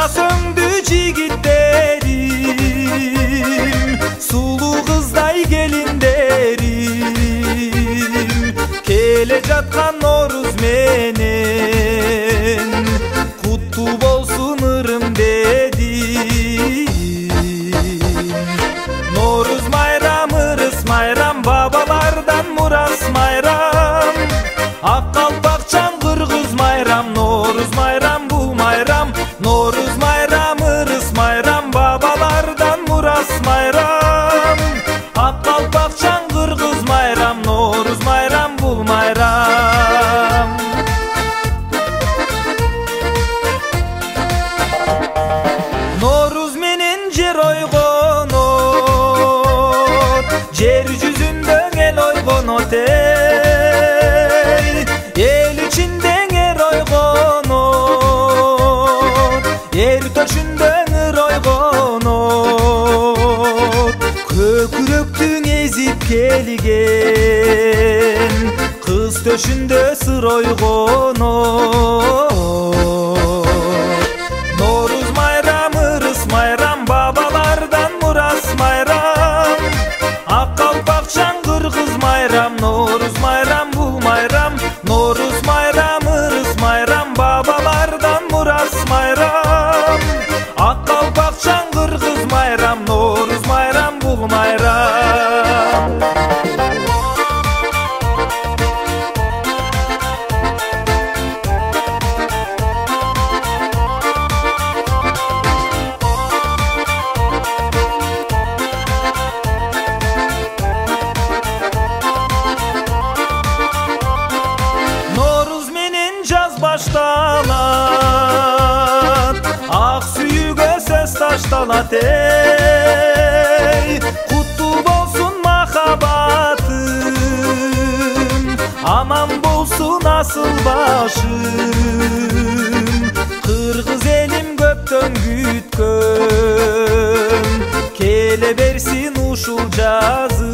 Yanma söndü cigitlerim, sulu kızday gelinlerim. Kele жатқан Noruz menen, kutlu bolsun ırım dedim. Noruz mayram, ırıs mayram, babalardan muras mayram. Ak kalpakçan kırgız mayram, Noruz mayram bu mayram. Noruz mayram, ırıs mayram, babalardan muras mayram. Ak kalpakçan kırgız mayram, Noruz mayram bu mayram. Noruz menen jer oygonot, jer yüzünden el oygonot ey. El içinden er oygonot, er töşünden er oygonot. Köküröktün ezip kelgen, kız töşünde sır oygonot. Noruz mayram, ırıs mayram, babalardan muras mayram. Ak kalpakçan kırgız mayram, Noruz mayram bu mayram. Noruz mayram, ırıs mayram, babalardan muras mayram. Ak kalpakçan kırgız mayram, Noruz mayram bu mayram. Noruz menen jaz baştalat, ak sүйгө söz taştalat ey. Kutlu bolsun mahabatım, aman bolsun asıl başım. Kırgız elim köptön kütkön, kele bersin uşul jazım.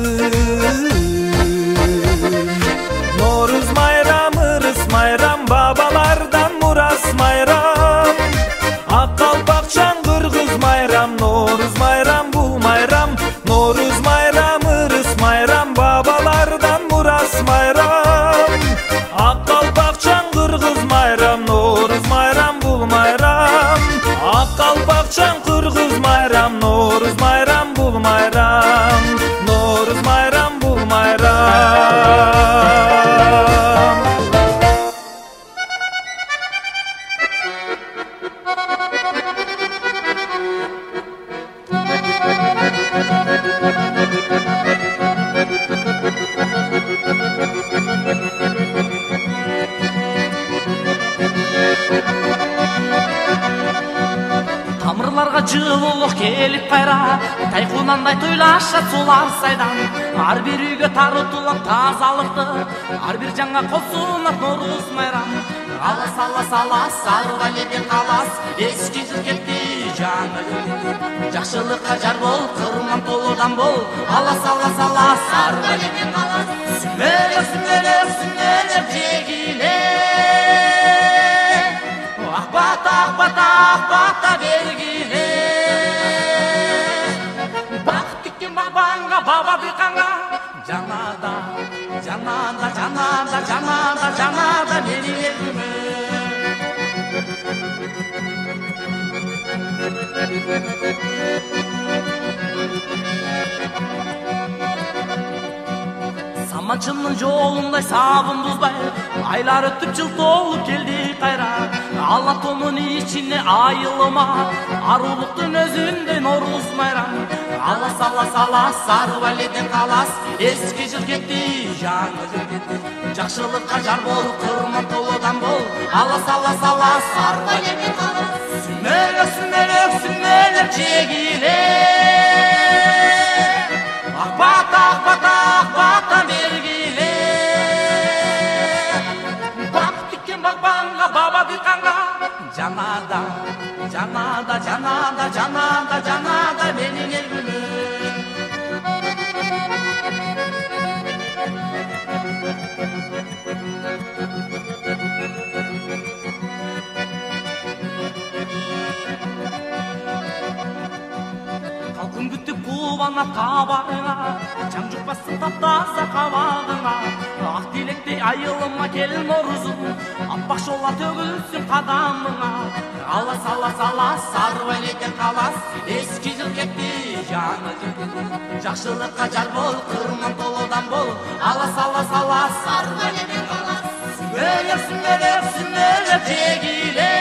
Noruz mayram, ırıs mayram, babalardan muras mayram. Ak kalpakçan kırgız mayram, Noruz mayram bu mayram. Noruz mayram, ırıs mayram, babalardan muras mayram. Ak kalpakçan kırgız mayram, Noruz mayram bu mayram. Ak kalpakçan kırgız mayram, Noruz mayram bu mayram. Noruz mayram bu mayram. Тамырларга жылуулук келип кайра, тайкунандай тойлашат сулар сайдан. Ар бир үйгө тарытылат тазалыкты, ар бир жанга косунат Noruz майрам. Алас алас алас, сарыга лебен калас, эски жыл кетти жаңы жыл кетти. Жакшылыкка жар бол, кырман толудан бол. Алас алас алас, сарыга лебен калас. Сүмелек сүмелек сүмелек жегиле, акбата акбата акбата бергиле. Бак тиккен бабаңга, баба дыйканга, жанада жанада жанада жанада жанада менин элиме. Саманчынын жолундай сабын бузбай, айлар өтүп жыл толуп келди кайра. Ала тонун ичине айылыма, арулуктун өзүндөй Noruz майрам. Алас алас алас, сары баледен калас, эски жыл кетти, жаңы жыл кетти. Жакшылыкка жар бол, кырман толудан бол. Алас алас алас, сары баледен калас. Сүмелек сүмелек сүмелек жегиле, акбата акбата акбата бергиле. Бак тиккен багбанга, баба дыйканга, жанада жанада жанада жанада жанада менин элиме. Кулубан атка барыңа, жан жукпасын таптаза кабагыңа. Ак тилекте айылыма кел Норузум, аппак жолла төгүлсүн кадамыңа. Алас алас алас сарып элетен калас, эски жыл кетти жаңы жыл. Жакшылыкка жар бол, кырман толодан бол. Алас алас алас сарып элетен калас. Сүмелер сүмелер сүмелер тегиле.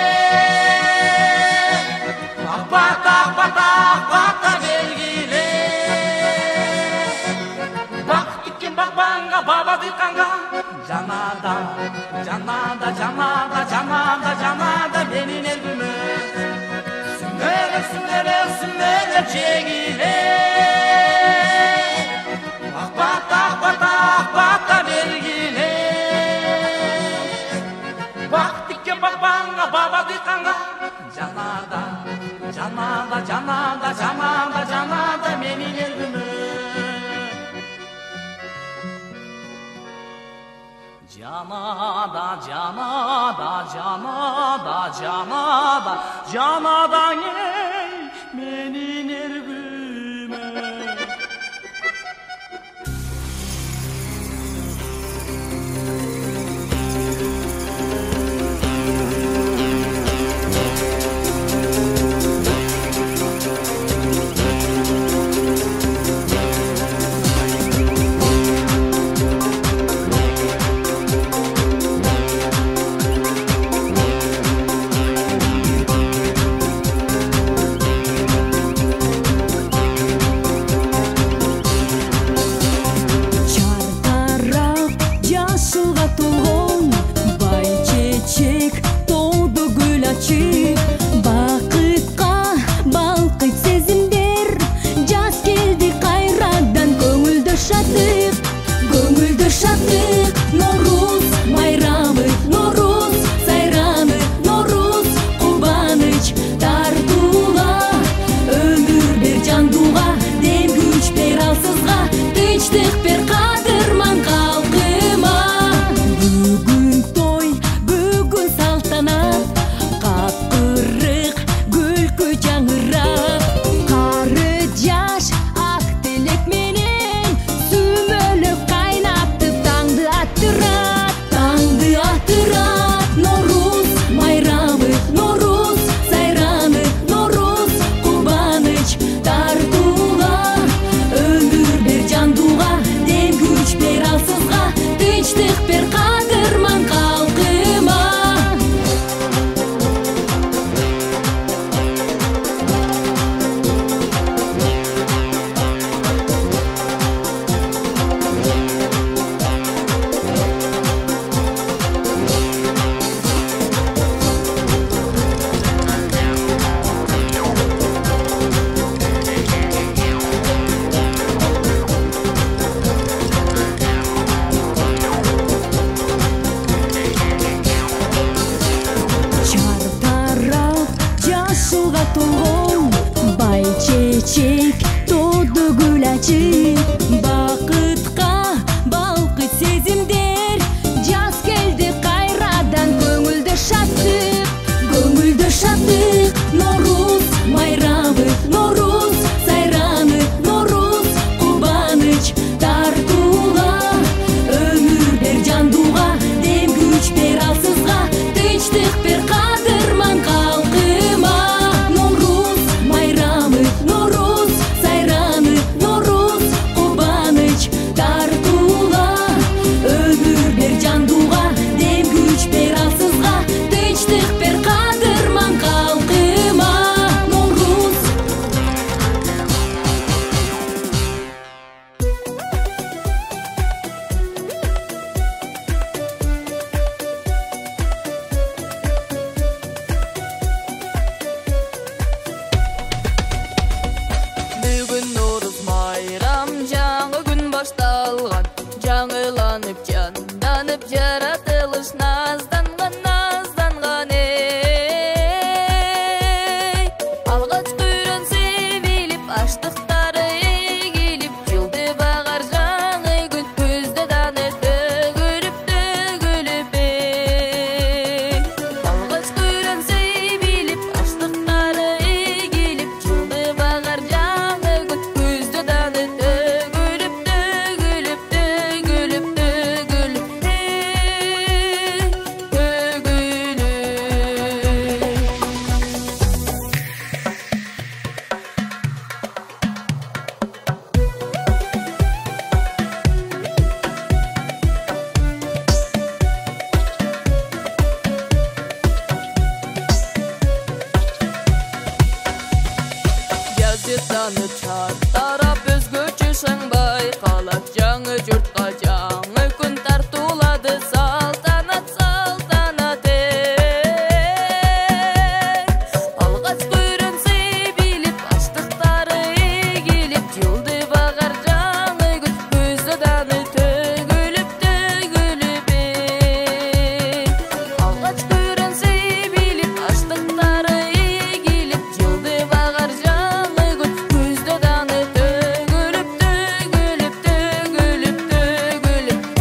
Акбата акбата акбата белгиле. Бак тиккен бакбанга баба дыйканга. Жанада жанада жанада жанада жанада менин элгүмө. Сүмелер сүмелер сүмелер тегиле. Акбата акбата акбата белгиле. Бак тиккен бакбанга баба дыйканга. Жанада жанада жанада жанада жанада менин элгүмө. Жанада жанада жанада жанада жанадаң ей менин элгүмө. Mescittany çat tarap özgöçe şaң байкалат. Жаңы жұртқа жаңы күн тартулады салтанат салтанат алгач көрүнсө билип аштыктары эгилип жылды багар жаңы күн көзү даны төгүлүп төгүлүп алгач көрүнсө билип аштыктары эгилип жылды багар жаңы күн көзү даны төгүлүп төгүлүп төгүлүп төгүлүп төгүлүп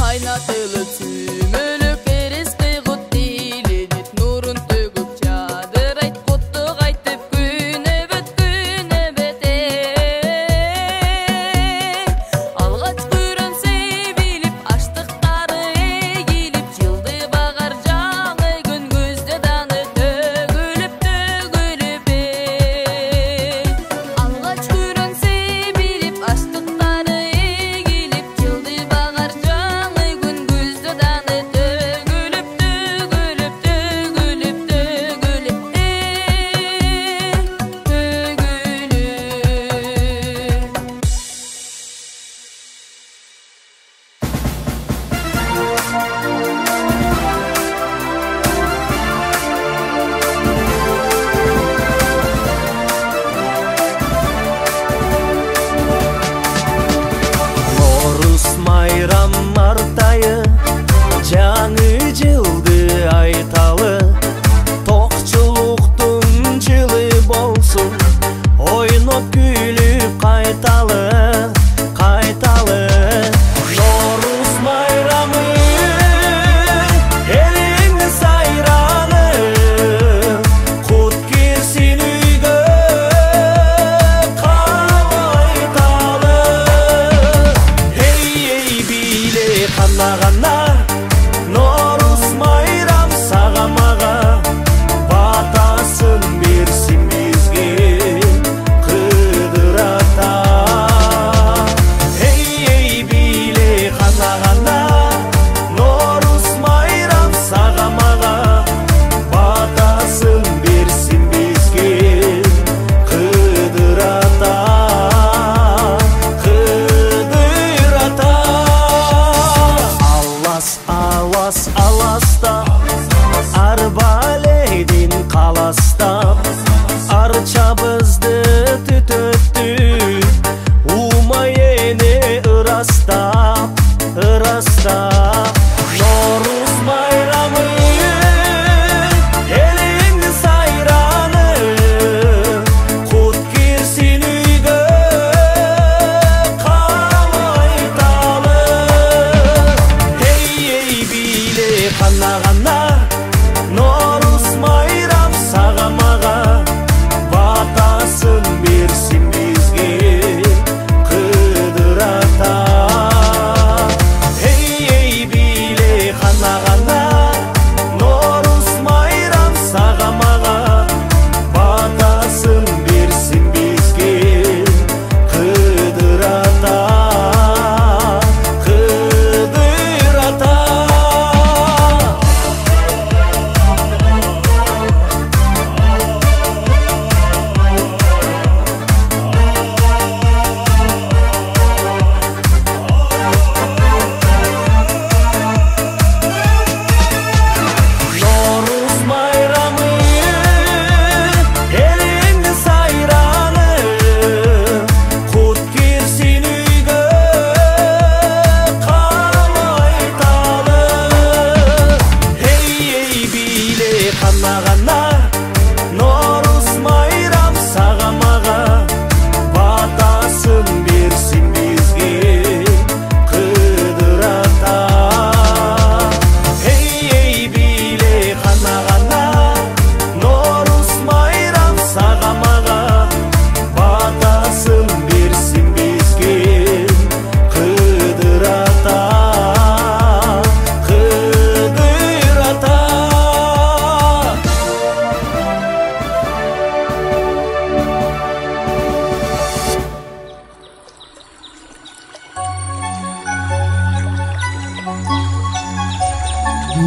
Кайнатылып сүймөлүк эрестей кут тийленет нурун төгүп жадырайт куттук айтып күнөбөт алгач көрүнсө билип аштыктары эгилип жылды багар жаңы күн көздө даны төгүлүп төгүлүп алгач көрүнсө билип аштыктары эгилип жылды багар жаңы күн көздө даны төгүлүп төгүлүп төгүлүп төгүлүп Nooruz майрам мартайы жаңы жылды айталы токчулуктун жылы болсун ойноп күлүп кайталы кайталы Nooruz майрамы элиң сайраны кут кирсин үйгө кайталы Эй биле кана Nooruz майрам сага мага батасын берсин бизге Кыдыр ата Эй биле кана Nooruz майрам сага мага батасын берсин бизге Кыдыр ата Кыдыр ата Алла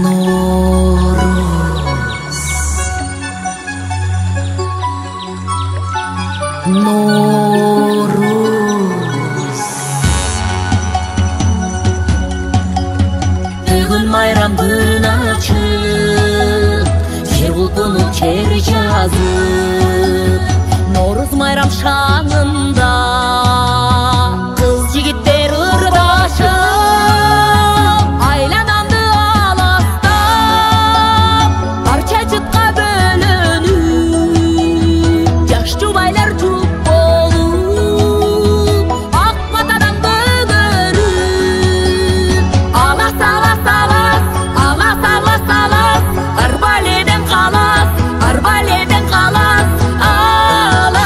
Nooruz, Nooruz. Бүгін майрамдың açıp, жер бұлқынып кер жазып. Nooruz майрам шаңында қыз жігіттер ырдашып, айланамды аластап, арча жытқа бөлініп, жаш жубайлар жұп болып, ақ матадан көріп, алас, алас, алас, алас, алас, алас, арбаледен қалас, арбаледен қалас, алас.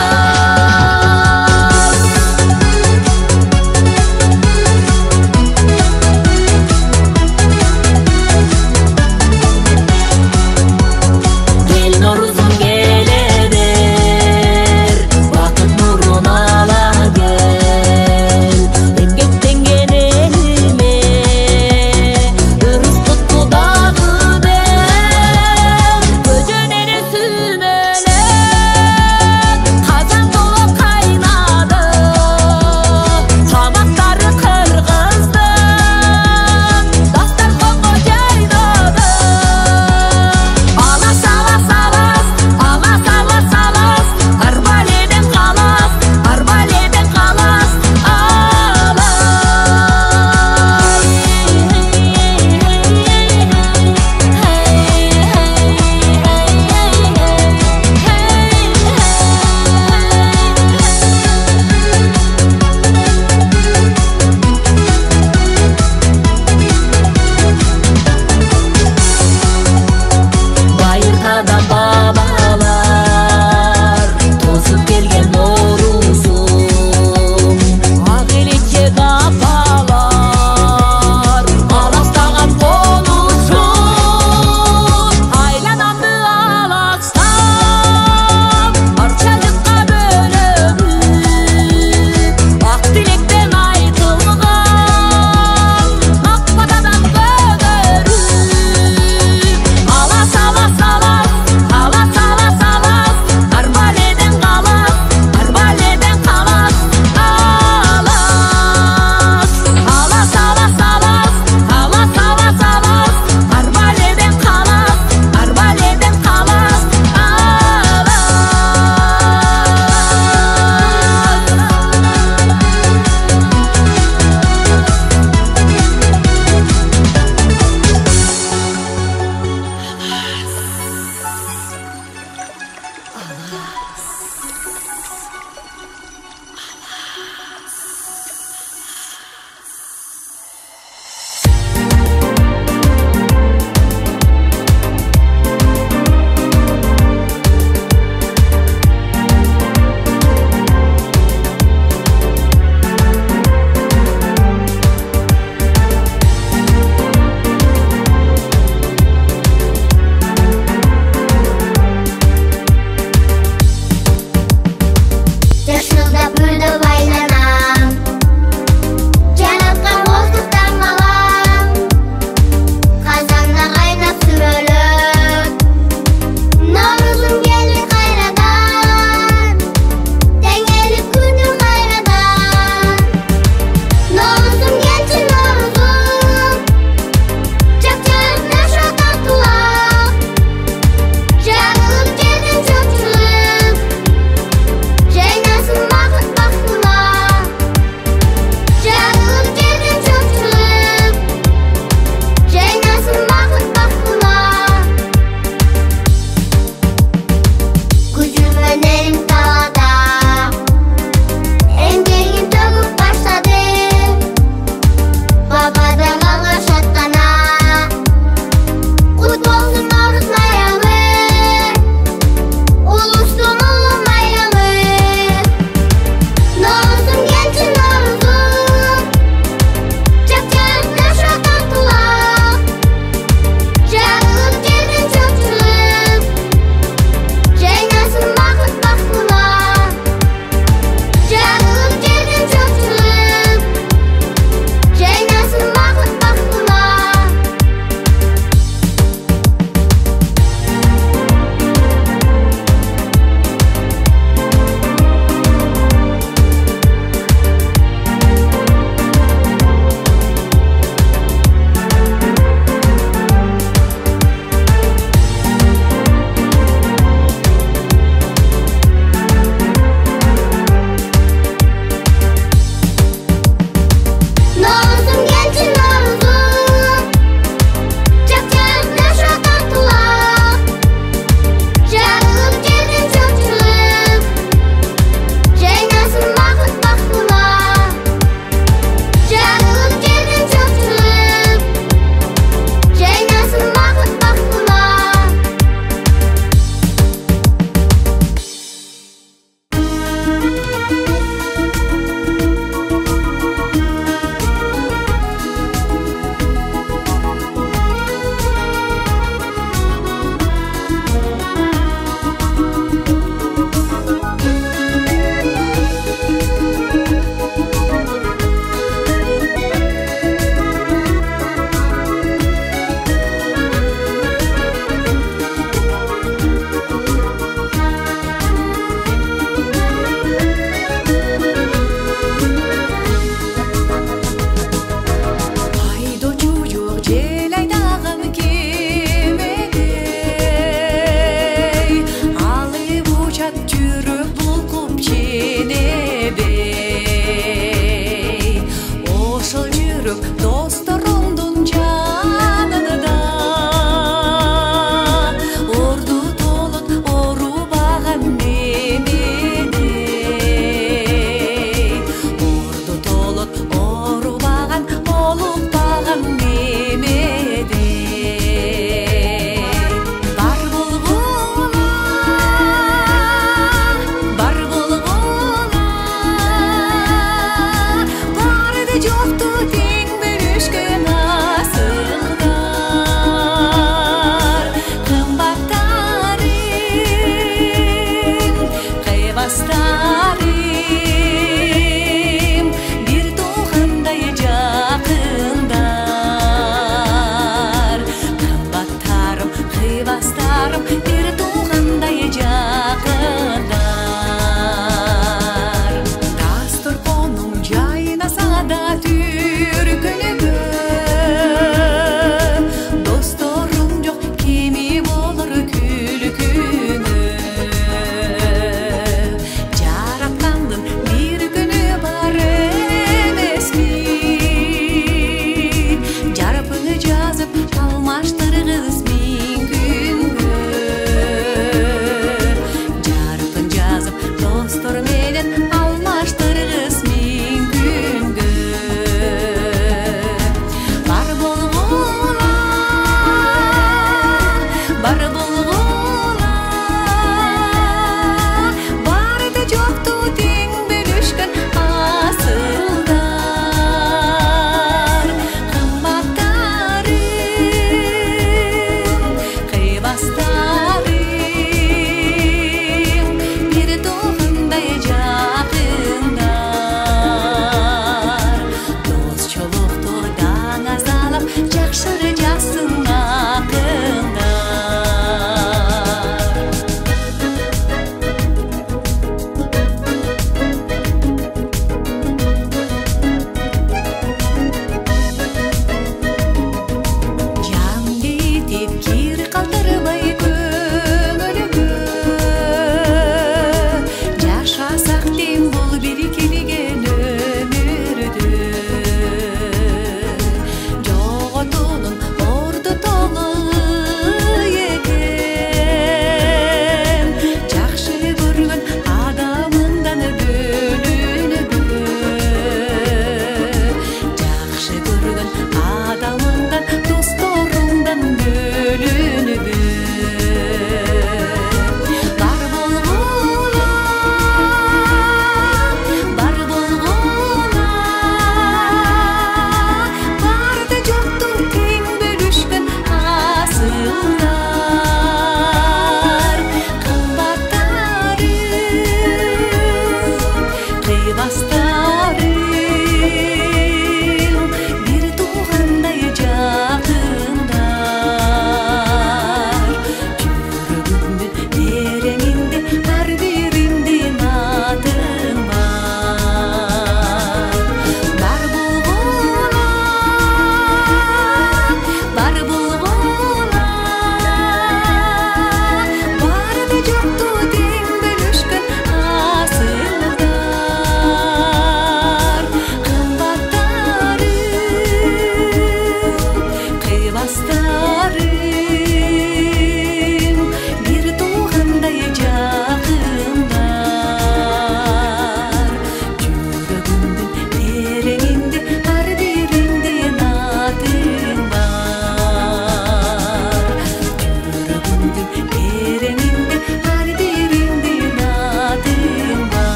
жакшырак